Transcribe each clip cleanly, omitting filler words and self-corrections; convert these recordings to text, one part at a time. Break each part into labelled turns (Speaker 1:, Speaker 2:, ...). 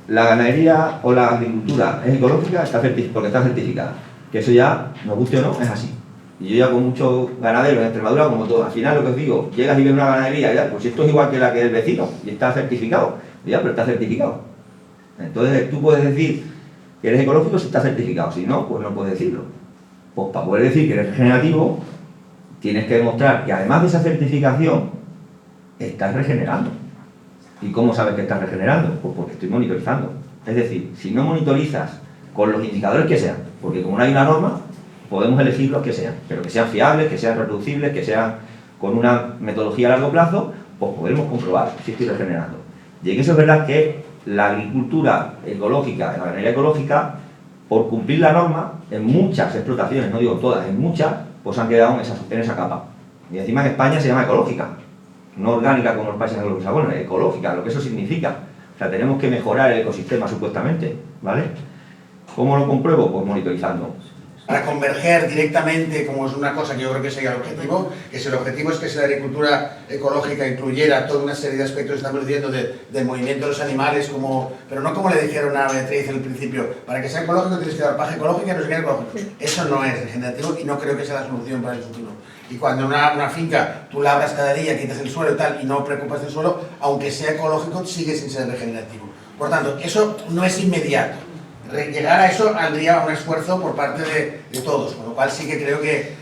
Speaker 1: la ganadería o la agricultura es ecológica porque está certificada. Que eso ya, nos guste o no, es así. Y yo ya con muchos ganaderos en Extremadura, como todo, al final lo que os digo, llegas y ves una ganadería, ya, pues esto es igual que la que el vecino, y está certificado. Ya, pero está certificado. Entonces tú puedes decir que eres ecológico si está certificado, si no, pues no puedes decirlo. Pues para poder decir que eres regenerativo, tienes que demostrar que además de esa certificación, estás regenerando. ¿Y cómo sabes que estás regenerando? Pues porque estoy monitorizando. Es decir, si no monitorizas con los indicadores que sean, porque como no hay una norma, podemos elegir los que sean, pero que sean fiables, que sean reproducibles, que sean con una metodología a largo plazo, pues podremos comprobar si estoy regenerando. Y en eso es verdad que la agricultura ecológica, la ganadería ecológica, por cumplir la norma, en muchas explotaciones, no digo todas, en muchas, pues han quedado en esa capa. Y encima en España se llama ecológica, no orgánica como los países anglosajones, ecológica, lo que eso significa. O sea, tenemos que mejorar el ecosistema supuestamente, ¿vale? ¿Cómo lo compruebo? Pues monitorizando.
Speaker 2: Para converger directamente, como es una cosa que yo creo que sería el objetivo, que si el objetivo es que si la agricultura ecológica incluyera toda una serie de aspectos que estamos diciendo del movimiento de los animales, pero no como le dijeron a Beatriz en el principio, para que sea ecológico tienes que dar paja ecológica y no sé qué ecológico. Eso no es regenerativo y no creo que sea la solución para el futuro. Y cuando una finca tú labras cada día, quitas el suelo y tal, y no preocupas del suelo, aunque sea ecológico, sigue sin ser regenerativo. Por tanto, eso no es inmediato. Llegar a eso habría un esfuerzo por parte de todos, con lo cual sí que creo que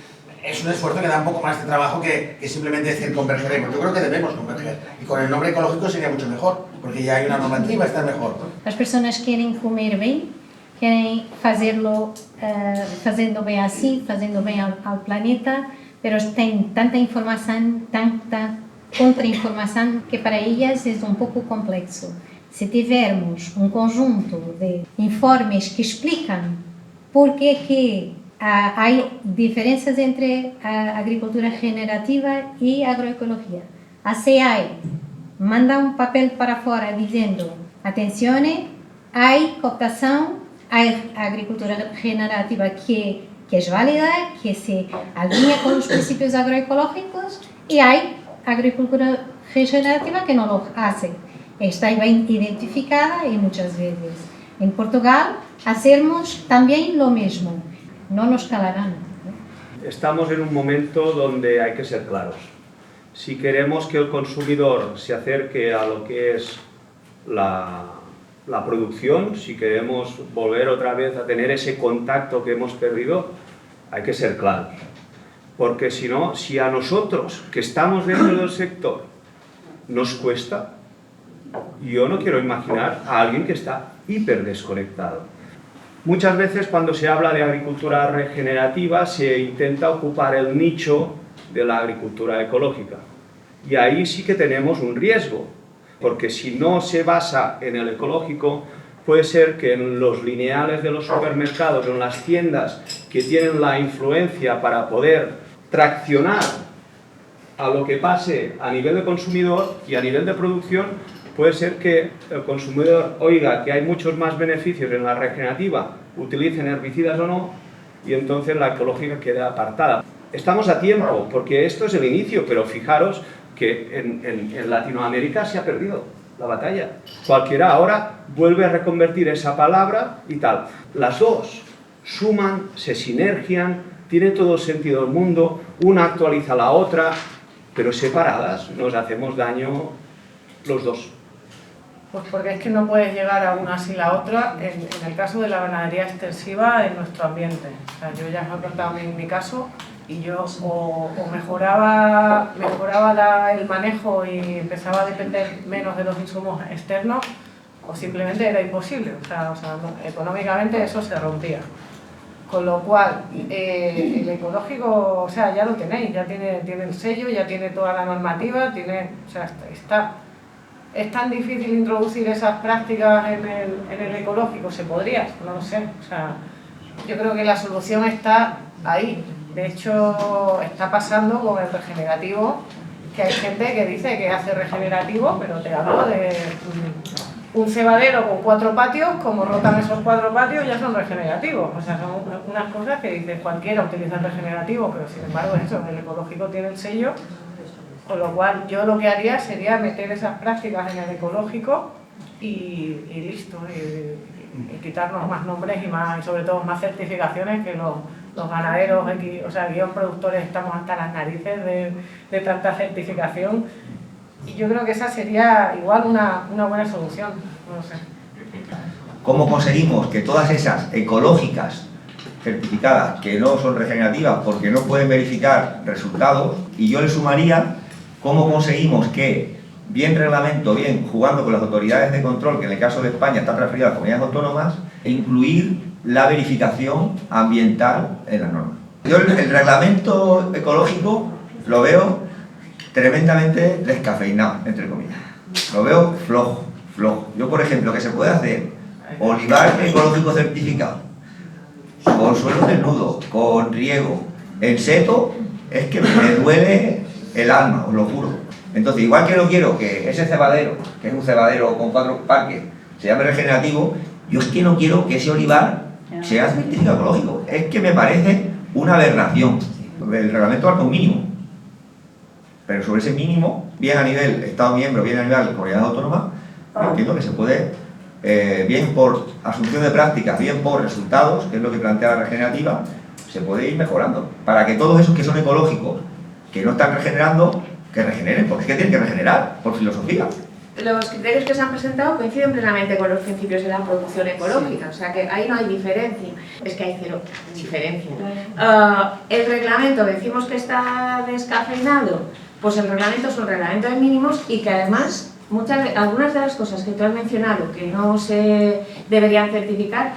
Speaker 2: es un esfuerzo que da un poco más de trabajo que simplemente decir convergeremos. Yo creo que debemos converger, y con el nombre ecológico sería mucho mejor, porque ya hay una normativa, está mejor.
Speaker 3: As pessoas querem comer bem, querem fazê-lo fazendo bem a si, fazendo bem ao planeta, pero tem tanta informação, tanta contra-informação, que para elas é um pouco complexo. Se tivermos um conjunto de informes que explicam por que há diferenças entre a agricultura regenerativa e a agroecologia. A CEAI manda um papel para fora dizendo: atenção, há cooptação, há agricultura regenerativa que é válida, que se alinha com os princípios agroecológicos, e há agricultura regenerativa que não lo hace. Está bem identificada e muitas vezes em Portugal hacemos também lo mesmo. No nos calarán.
Speaker 4: Estamos en un momento donde hay que ser claros. Si queremos que el consumidor se acerque a lo que es la producción, si queremos volver otra vez a tener ese contacto que hemos perdido, hay que ser claros. Porque si no, si a nosotros que estamos dentro del sector nos cuesta, yo no quiero imaginar a alguien que está hiper desconectado. Muchas veces cuando se habla de agricultura regenerativa se intenta ocupar el nicho de la agricultura ecológica. Y ahí sí que tenemos un riesgo, porque si no se basa en el ecológico, puede ser que en los lineales de los supermercados, en las tiendas que tienen la influencia para poder traccionar a lo que pase a nivel de consumidor y a nivel de producción, puede ser que el consumidor oiga que hay muchos más beneficios en la regenerativa, utilicen herbicidas o no, y entonces la ecológica queda apartada. Estamos a tiempo, porque esto es el inicio, pero fijaros que en Latinoamérica se ha perdido la batalla. Cualquiera ahora vuelve a reconvertir esa palabra y tal. Las dos suman, se sinergian, tiene todo el sentido del mundo, una actualiza la otra, pero separadas nos hacemos daño los dos.
Speaker 5: Pues porque es que no puedes llegar a una sin la otra en el caso de la ganadería extensiva en nuestro ambiente. O sea, yo ya os he contado mi caso y yo o mejoraba el manejo y empezaba a depender menos de los insumos externos, o simplemente era imposible. O sea, económicamente eso se rompía. Con lo cual, el ecológico, o sea, ya lo tenéis, ya tiene el sello, ya tiene toda la normativa, o sea, ¿Es tan difícil introducir esas prácticas en el ecológico? ¿Se podría? No lo sé. O sea, yo creo que la solución está ahí. De hecho, está pasando con el regenerativo, que hay gente que dice que hace regenerativo, pero te hablo de un cebadero con 4 patios, como rotan esos 4 patios ya son regenerativos. O sea, son unas cosas que dices cualquiera utiliza el regenerativo, pero sin embargo eso, el ecológico tiene el sello. Con lo cual, yo lo que haría sería meter esas prácticas en el ecológico y listo, y quitarnos más nombres y sobre todo más certificaciones, que los ganaderos, o sea, guión productores, estamos hasta las narices de tanta certificación, y yo creo que esa sería igual una buena solución, no sé.
Speaker 1: ¿Cómo conseguimos que todas esas ecológicas certificadas, que no son regenerativas porque no pueden verificar resultados, y yo le sumaría cómo conseguimos que, bien reglamento, bien jugando con las autoridades de control, que en el caso de España está transferida a las comunidades autónomas, e incluir la verificación ambiental en las normas? Yo el reglamento ecológico lo veo tremendamente descafeinado, entre comillas. Lo veo flojo. Yo, por ejemplo, que se puede hacer olivar ecológico certificado, con suelo desnudo, con riego, en seto, es que me duele el alma, os lo juro. Entonces, igual que no quiero que ese cebadero, que es un cebadero con 4 parques, se llame regenerativo, yo es que no quiero que ese olivar sea certificado ecológico. Es que me parece una aberración. El reglamento marca un mínimo, pero sobre ese mínimo, bien a nivel Estado miembro, bien a nivel comunidad autónoma, yo entiendo que se puede, bien por asunción de prácticas, bien por resultados, que es lo que plantea la regenerativa, se puede ir mejorando, para que todos esos que son ecológicos, que no están regenerando, que regeneren, porque es que tienen que regenerar, por filosofía.
Speaker 6: Los criterios que se han presentado coinciden plenamente con los principios de la producción ecológica, o sea que ahí no hay diferencia, es que hay cero diferencia. El reglamento, decimos que está descafeinado, pues el reglamento es un reglamento de mínimos y que además algunas de las cosas que tú has mencionado que no se deberían certificar,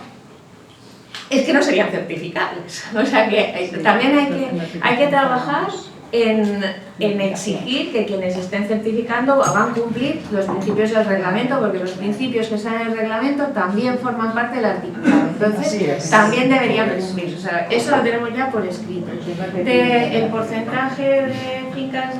Speaker 6: es que no serían certificables. O sea que también hay que trabajar en exigir que quienes estén certificando hagan cumplir los principios del reglamento, porque los principios que están en el reglamento también forman parte del articulado. Entonces, también deberían cumplir. O sea, eso lo tenemos ya por escrito. El porcentaje de fincas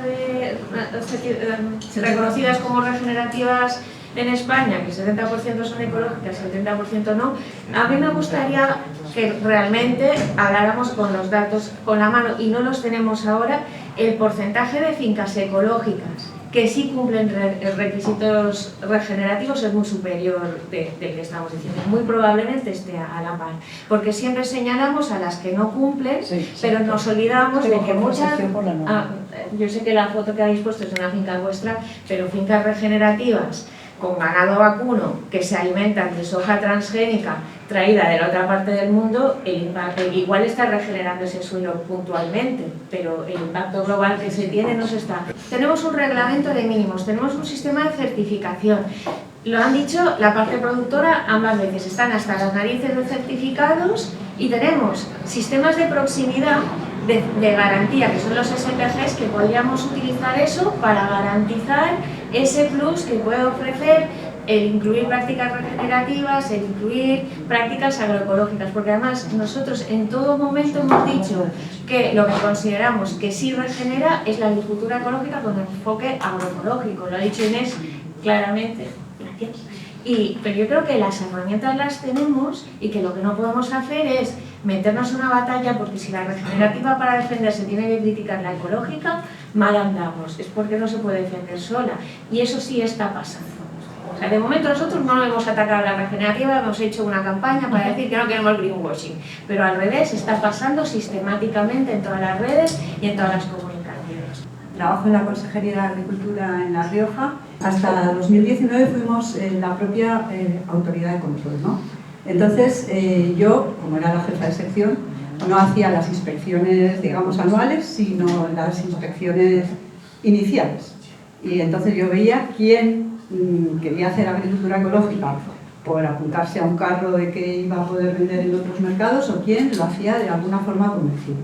Speaker 6: reconocidas como regenerativas en España, que el 70% son ecológicas y el 30% no, a mí me gustaría que realmente habláramos con los datos con la mano, y no los tenemos ahora. El porcentaje de fincas ecológicas que sí cumplen requisitos regenerativos es muy superior del que estamos diciendo. Muy probablemente esté a la par, porque siempre señalamos a las que no cumplen, pero nos olvidamos de que muchas... yo sé que la foto que habéis puesto es de una finca vuestra, pero fincas regenerativas con ganado vacuno que se alimentan de soja transgénica traída de la otra parte del mundo, igual está regenerando ese suelo puntualmente, pero el impacto global que se tiene no se está. Tenemos un reglamento de mínimos, tenemos un sistema de certificación. Lo han dicho la parte productora ambas veces, están hasta las narices de certificados, y tenemos sistemas de proximidad de garantía, que son los SPGs, que podríamos utilizar eso para garantizar ese plus que puede ofrecer el incluir prácticas regenerativas, el incluir prácticas agroecológicas, porque además nosotros en todo momento hemos dicho que lo que consideramos que sí regenera es la agricultura ecológica con enfoque agroecológico. Lo ha dicho Inés claramente. Gracias. Pero yo creo que las herramientas las tenemos, y que lo que no podemos hacer es meternos en una batalla, porque si la regenerativa para defenderse tiene que criticar la ecológica, mal andamos, es porque no se puede defender sola, y eso sí está pasando. O sea, de momento nosotros no hemos atacado a la regenerativa, hemos hecho una campaña para decir que no queremos greenwashing, pero al revés, está pasando sistemáticamente en todas las redes y en todas las comunicaciones.
Speaker 7: Trabajo en la Consejería de Agricultura en La Rioja. Hasta 2019 fuimos la propia autoridad de control, ¿no? Entonces, yo, como era la jefa de sección, no hacía las inspecciones, digamos, anuales, sino las inspecciones iniciales. Y entonces yo veía quién quería hacer agricultura ecológica por apuntarse a un carro de que iba a poder vender en otros mercados, o quién lo hacía de alguna forma convencido.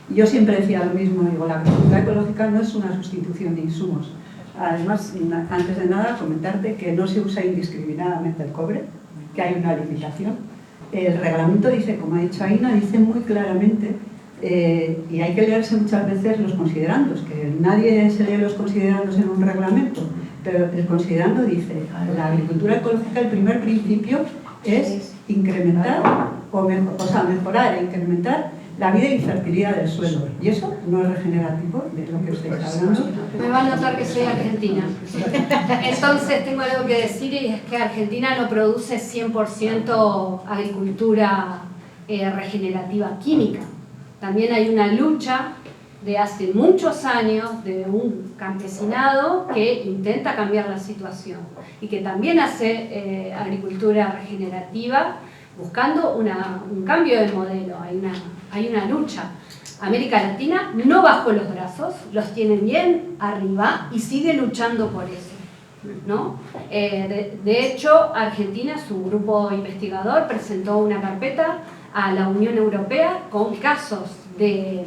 Speaker 7: Y yo siempre decía lo mismo, digo, la agricultura ecológica no es una sustitución de insumos. Además, antes de nada, comentarte que no se usa indiscriminadamente el cobre, que hay una limitación. El reglamento dice, como ha dicho Aina, dice muy claramente, y hay que leerse muchas veces los considerandos, que nadie se lee los considerandos en un reglamento, pero el considerando dice, la agricultura ecológica, el primer principio es incrementar, mejorar e incrementar la vida y fertilidad del suelo. Y eso no es regenerativo, de lo que estáis hablando.
Speaker 8: Me va a notar que soy argentina. Entonces tengo algo que decir, y es que Argentina no produce 100% agricultura regenerativa química. También hay una lucha de hace muchos años de un campesinado que intenta cambiar la situación y que también hace agricultura regenerativa buscando un cambio de modelo. Hay una lucha. América Latina no bajó los brazos, los tiene bien arriba y sigue luchando por eso, ¿no? De hecho, Argentina, su grupo investigador, presentó una carpeta a la Unión Europea con casos de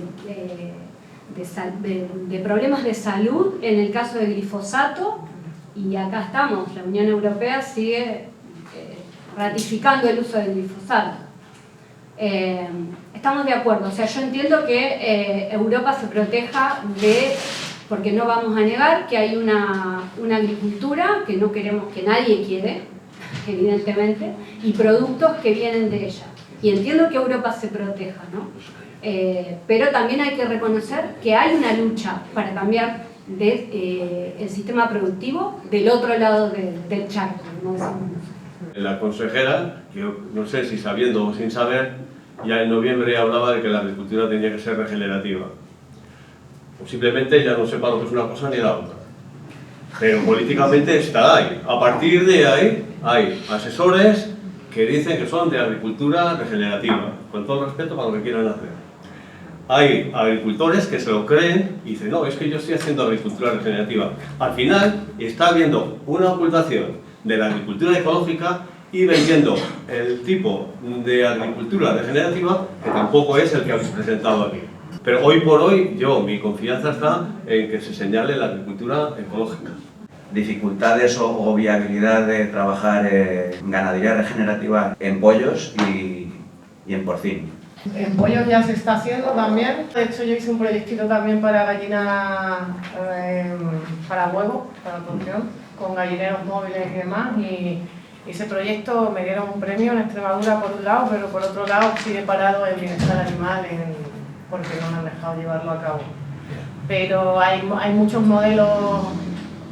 Speaker 8: problemas de salud en el caso del glifosato, y acá estamos, la Unión Europea sigue ratificando el uso del glifosato. Estamos de acuerdo, o sea, yo entiendo que Europa se proteja porque no vamos a negar que hay una agricultura que no queremos, que nadie quiere, evidentemente, y productos que vienen de ella. Y entiendo que Europa se proteja, ¿no? Pero también hay que reconocer que hay una lucha para cambiar el sistema productivo del otro lado del charco, ¿no?
Speaker 9: La consejera, yo no sé si sabiendo o sin saber, ya en noviembre hablaba de que la agricultura tenía que ser regenerativa. Posiblemente ya no sepa lo que es una cosa ni la otra. Pero políticamente está ahí. A partir de ahí hay asesores que dicen que son de agricultura regenerativa, con todo respeto para lo que quieran hacer. Hay agricultores que se lo creen y dicen, no, es que yo estoy haciendo agricultura regenerativa. Al final está habiendo una ocultación de la agricultura ecológica y vendiendo el tipo de agricultura regenerativa que tampoco es el que habéis presentado aquí. Pero hoy por hoy, mi confianza está en que se señale la agricultura ecológica.
Speaker 10: Dificultades o viabilidad de trabajar en ganadería regenerativa en pollos y en porcino.
Speaker 5: En pollos ya se está haciendo también. De hecho, yo hice un proyectito también para gallinas, para huevos, para producción, con gallineros móviles y demás. Y ese proyecto me dieron un premio en Extremadura por un lado, pero por otro lado sigue parado el bienestar animal porque no me han dejado llevarlo a cabo. Pero hay muchos modelos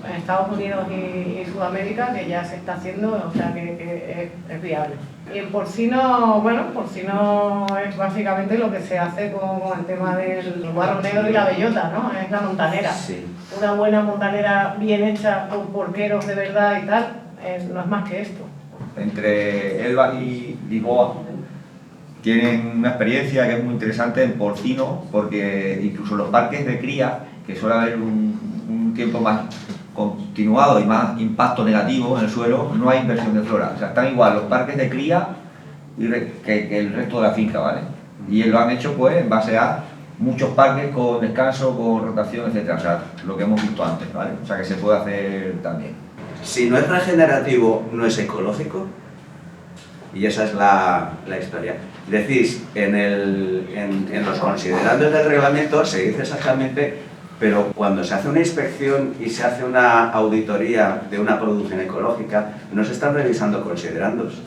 Speaker 5: en Estados Unidos y Sudamérica que ya se está haciendo, o sea que es viable. Y el porcino, bueno, porcino es básicamente lo que se hace con el tema del guarro negro y la bellota, ¿no? Es la montanera.
Speaker 10: Sí.
Speaker 5: Una buena montanera bien hecha con porqueros de verdad y tal, no es más que esto.
Speaker 1: Entre Elba y Lisboa tienen una experiencia que es muy interesante en porcino, porque incluso los parques de cría, que suele haber un tiempo más continuado y más impacto negativo en el suelo, no hay inversión de flora. O sea, están igual los parques de cría que el resto de la finca, ¿vale? Y lo han hecho pues en base a muchos parques con descanso, con rotación, etc. O sea, lo que hemos visto antes, ¿vale? O sea, que se puede hacer también.
Speaker 10: Si no es regenerativo, no es ecológico. Y esa es la historia. Decís, en los considerandos del reglamento se dice exactamente, pero cuando se hace una inspección y se hace una auditoría de una producción ecológica, no se están revisando considerandos.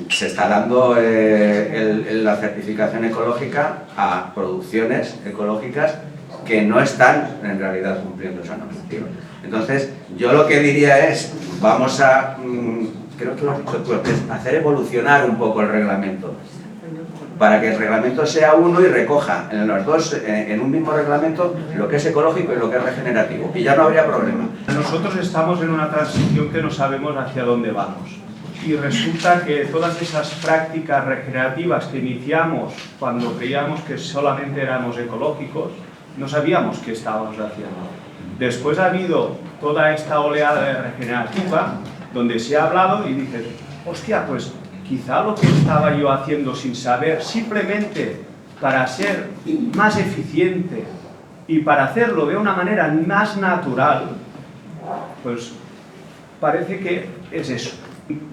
Speaker 10: Se está dando la certificación ecológica a producciones ecológicas que no están en realidad cumpliendo esa normativa. Entonces, yo lo que diría es, vamos a, creo que lo has dicho tú, hacer evolucionar un poco el reglamento, para que el reglamento sea uno y recoja en los dos, en un mismo reglamento, lo que es ecológico y lo que es regenerativo, y ya no habría problema.
Speaker 4: Nosotros estamos en una transición que no sabemos hacia dónde vamos. Y resulta que todas esas prácticas regenerativas que iniciamos cuando creíamos que solamente éramos ecológicos, no sabíamos qué estábamos haciendo. Después ha habido toda esta oleada regenerativa donde se ha hablado y dices, hostia, pues quizá lo que estaba yo haciendo sin saber, simplemente para ser más eficiente y para hacerlo de una manera más natural, pues parece que es eso.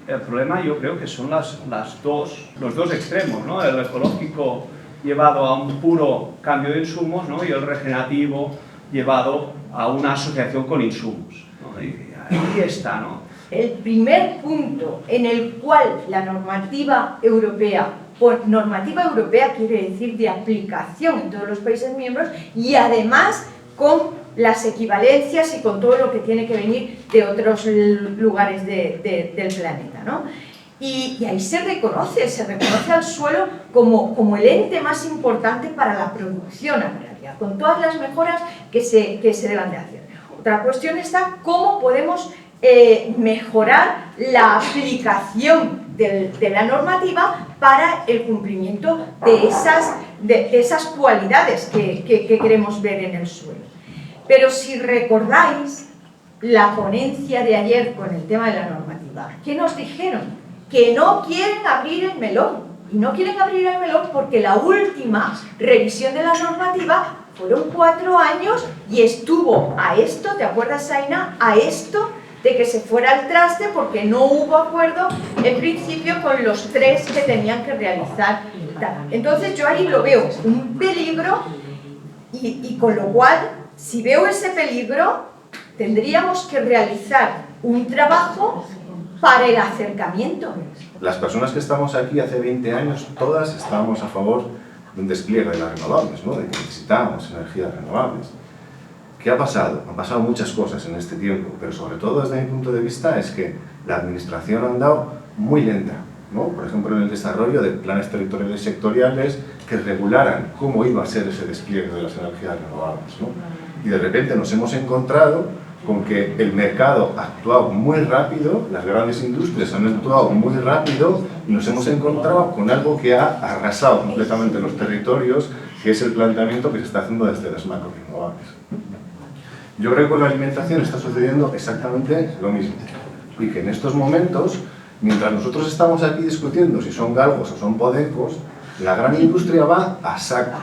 Speaker 4: El problema yo creo que son los dos extremos, ¿no? El ecológico llevado a un puro cambio de insumos, ¿no? Y el regenerativo llevado a una asociación con insumos, ¿no? Y ahí está, ¿no?
Speaker 11: El primer punto en el cual la normativa europea por normativa europea, quiere decir de aplicación en todos los países miembros, y además con las equivalencias y con todo lo que tiene que venir de otros lugares del planeta, ¿no? Y ahí se reconoce al suelo como el ente más importante para la producción agraria, con todas las mejoras que se deban de hacer. Otra cuestión está cómo podemos mejorar la aplicación de la normativa para el cumplimiento de esas cualidades que queremos ver en el suelo. Pero si recordáis la ponencia de ayer con el tema de la normativa, ¿qué nos dijeron? Que no quieren abrir el melón. Y no quieren abrir el melón porque la última revisión de la normativa fueron 4 años y estuvo a esto, ¿te acuerdas, Aina? A esto de que se fuera al traste porque no hubo acuerdo en principio con los 3 que tenían que realizar. Entonces yo ahí lo veo un peligro y con lo cual, si veo ese peligro, tendríamos que realizar un trabajo para el acercamiento.
Speaker 12: Las personas que estamos aquí hace 20 años, todas estábamos a favor de un despliegue de las renovables, ¿no? De que necesitábamos energías renovables. ¿Qué ha pasado? Han pasado muchas cosas en este tiempo, pero sobre todo desde mi punto de vista es que la administración ha andado muy lenta, ¿no? Por ejemplo, en el desarrollo de planes territoriales sectoriales que regularan cómo iba a ser ese despliegue de las energías renovables, ¿no? Y de repente nos hemos encontrado con que el mercado ha actuado muy rápido, las grandes industrias han actuado muy rápido y nos hemos encontrado con algo que ha arrasado completamente los territorios, que es el planteamiento que se está haciendo desde las macrorenovables. Yo creo que con la alimentación está sucediendo exactamente lo mismo y que en estos momentos, mientras nosotros estamos aquí discutiendo si son galgos o son podencos, la gran industria va a saco.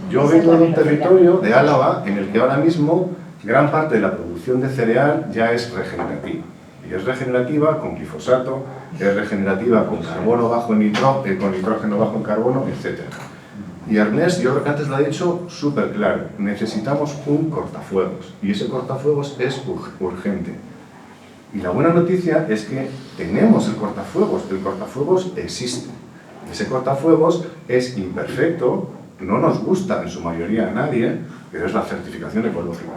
Speaker 12: Yo vengo de un territorio de Álava en el que ahora mismo gran parte de la producción de cereal ya es regenerativa. Y es regenerativa con glifosato, es regenerativa con carbono bajo en con nitrógeno bajo en carbono, etc. Y Ernest, yo creo que antes lo ha dicho súper claro, necesitamos un cortafuegos. Y ese cortafuegos es urgente. Y la buena noticia es que tenemos el cortafuegos existe. Ese cortafuegos es imperfecto, no nos gusta en su mayoría a nadie, pero es la certificación ecológica.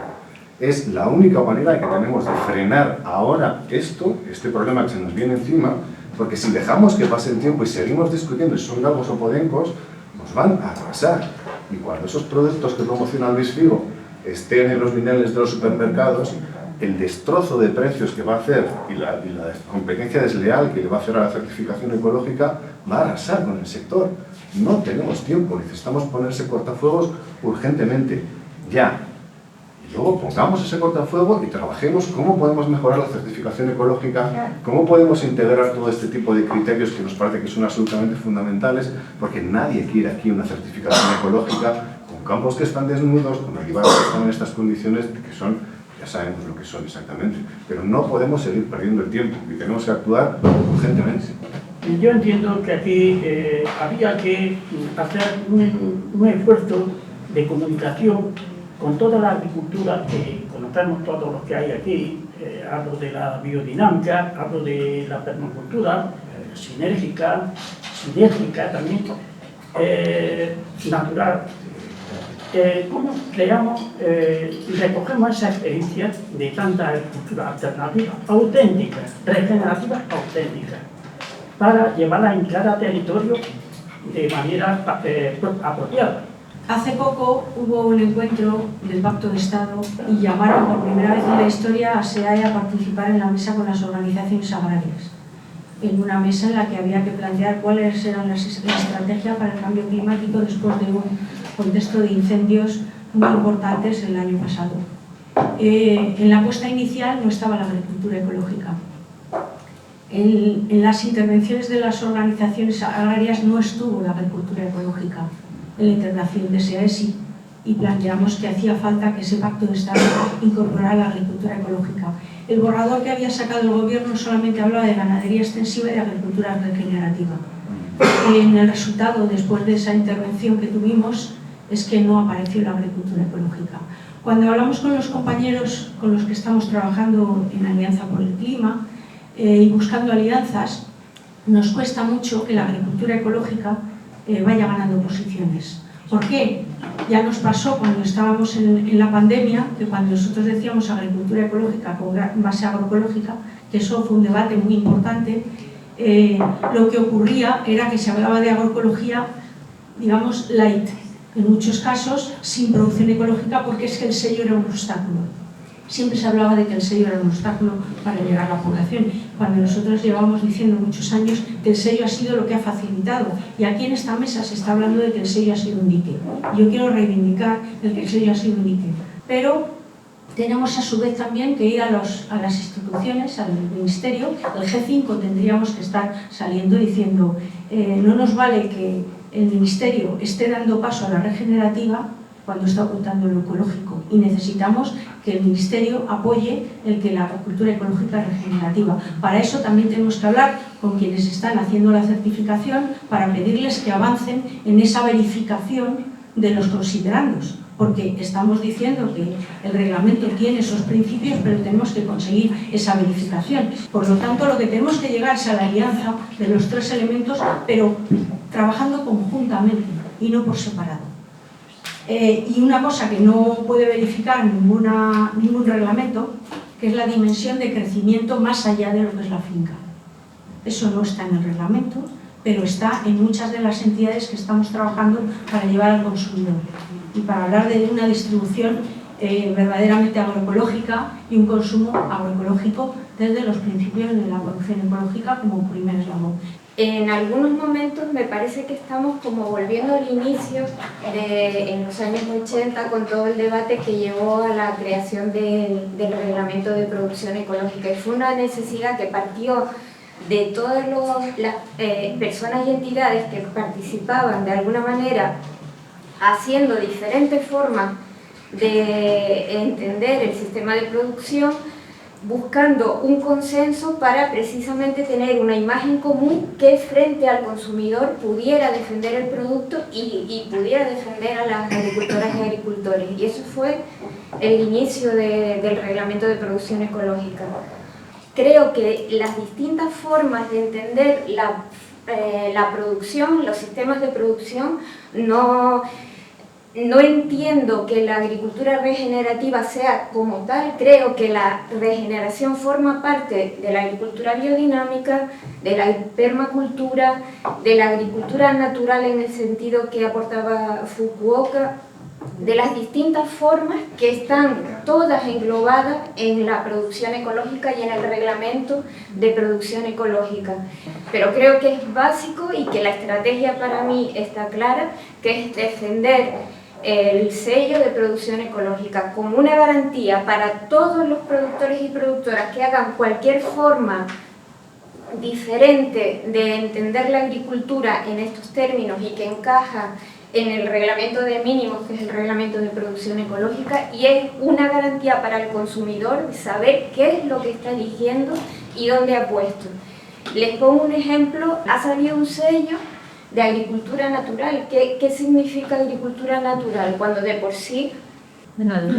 Speaker 12: Es la única manera que tenemos de frenar ahora este problema que se nos viene encima, porque si dejamos que pase el tiempo y seguimos discutiendo si son galgos o podencos, nos van a arrasar. Y cuando esos productos que promociona Luis Figo estén en los lineales de los supermercados, el destrozo de precios que va a hacer y la competencia desleal que le va a hacer a la certificación ecológica va a arrasar con el sector. No tenemos tiempo, necesitamos ponerse cortafuegos urgentemente, ya. Y luego pongamos ese cortafuego y trabajemos cómo podemos mejorar la certificación ecológica, cómo podemos integrar todo este tipo de criterios que nos parece que son absolutamente fundamentales, porque nadie quiere aquí una certificación ecológica con campos que están desnudos, con olivares que están en estas condiciones que son, ya sabemos lo que son exactamente, pero no podemos seguir perdiendo el tiempo y tenemos que actuar urgentemente.
Speaker 13: Yo entiendo que aquí había que hacer un esfuerzo de comunicación con toda la agricultura que conocemos todos los que hay aquí. Hablo de la biodinámica, hablo de la permacultura, sinérgica también, natural. ¿Cómo creamos y recogemos esa experiencia de tanta agricultura alternativa, auténtica, regenerativa, auténtica, para llevarla en cada territorio de manera apropiada?
Speaker 7: Hace poco hubo un encuentro del Pacto de Estado y llamaron por primera vez en la historia a SEAE a participar en la mesa con las organizaciones agrarias. En una mesa en la que había que plantear cuáles eran las estrategias para el cambio climático después de un contexto de incendios muy importantes el año pasado. En la apuesta inicial no estaba la agricultura ecológica. En las intervenciones de las organizaciones agrarias no estuvo la agricultura ecológica. En la integración de SEAE sí, y planteamos que hacía falta que ese pacto de Estado incorporara la agricultura ecológica. El borrador que había sacado el gobierno solamente hablaba de ganadería extensiva y de agricultura regenerativa. En el resultado, después de esa intervención que tuvimos, es que no apareció la agricultura ecológica. Cuando hablamos con los compañeros con los que estamos trabajando en Alianza por el Clima y buscando alianzas,
Speaker 14: nos cuesta mucho que la agricultura ecológica vaya ganando posiciones. ¿Por qué? Ya nos pasó cuando estábamos en la pandemia, que cuando nosotros decíamos agricultura ecológica con base agroecológica, que eso fue un debate muy importante, lo que ocurría era que se hablaba de agroecología, digamos, light, en muchos casos sin producción ecológica, porque es que el sello era un obstáculo. Siempre se hablaba de que el sello era un obstáculo para llegar a la población, cuando nosotros llevamos diciendo muchos años que el sello ha sido lo que ha facilitado, y aquí en esta mesa se está hablando de que el sello ha sido un dique. Yo quiero reivindicar el que el sello ha sido un dique, pero tenemos a su vez también que ir a las instituciones, al ministerio. El G5 tendríamos que estar saliendo diciendo no nos vale que el ministerio esté dando paso a la regenerativa cuando está ocultando lo ecológico, y necesitamos que el Ministerio apoye el que la agricultura ecológica es regenerativa. Para eso también tenemos que hablar con quienes están haciendo la certificación para pedirles que avancen en esa verificación de los considerandos, porque estamos diciendo que el reglamento tiene esos principios, pero tenemos que conseguir esa verificación. Por lo tanto, lo que tenemos que llegar es a la alianza de los tres elementos, pero trabajando conjuntamente y no por separado. Y una cosa que no puede verificar ningún reglamento, que es la dimensión de crecimiento más allá de lo que es la finca. Eso no está en el reglamento, pero está en muchas de las entidades que estamos trabajando para llevar al consumidor y para hablar de una distribución verdaderamente agroecológica y un consumo agroecológico desde los principios de la producción ecológica como primer eslabón.
Speaker 6: En algunos momentos me parece que estamos como volviendo al inicio en los años 80 con todo el debate que llevó a la creación del reglamento de producción ecológica, y fue una necesidad que partió de todas las personas y entidades que participaban de alguna manera haciendo diferentes formas de entender el sistema de producción, buscando un consenso para precisamente tener una imagen común que frente al consumidor pudiera defender el producto y pudiera defender a las agricultoras y agricultores. Y eso fue el inicio del reglamento de producción ecológica. Creo que las distintas formas de entender la producción, los sistemas de producción, no entiendo que la agricultura regenerativa sea como tal. Creo que la regeneración forma parte de la agricultura biodinámica, de la permacultura, de la agricultura natural en el sentido que aportaba Fukuoka, de las distintas formas que están todas englobadas en la producción ecológica y en el reglamento de producción ecológica. Pero creo que es básico y que la estrategia para mí está clara, que es defender el sello de producción ecológica como una garantía para todos los productores y productoras que hagan cualquier forma diferente de entender la agricultura en estos términos y que encaja en el reglamento de mínimos, que es el reglamento de producción ecológica, y es una garantía para el consumidor de saber qué es lo que está eligiendo y dónde ha puesto. Les pongo un ejemplo: ha salido un sello de agricultura natural. ¿Qué significa agricultura natural? Cuando de por sí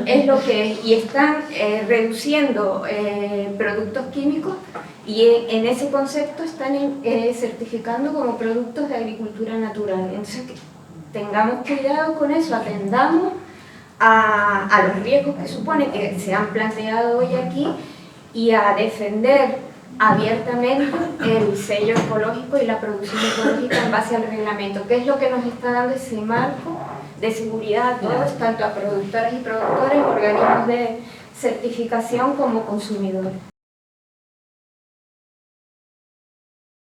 Speaker 6: es lo que es, y están reduciendo productos químicos, y en ese concepto están certificando como productos de agricultura natural. Entonces, tengamos cuidado con eso, atendamos a los riesgos que supone que se han planteado hoy aquí y a defender abiertamente el sello ecológico y la producción ecológica en base al reglamento, que es lo que nos está dando ese marco de seguridad a todos, tanto a productoras y productores, organismos de certificación como consumidores.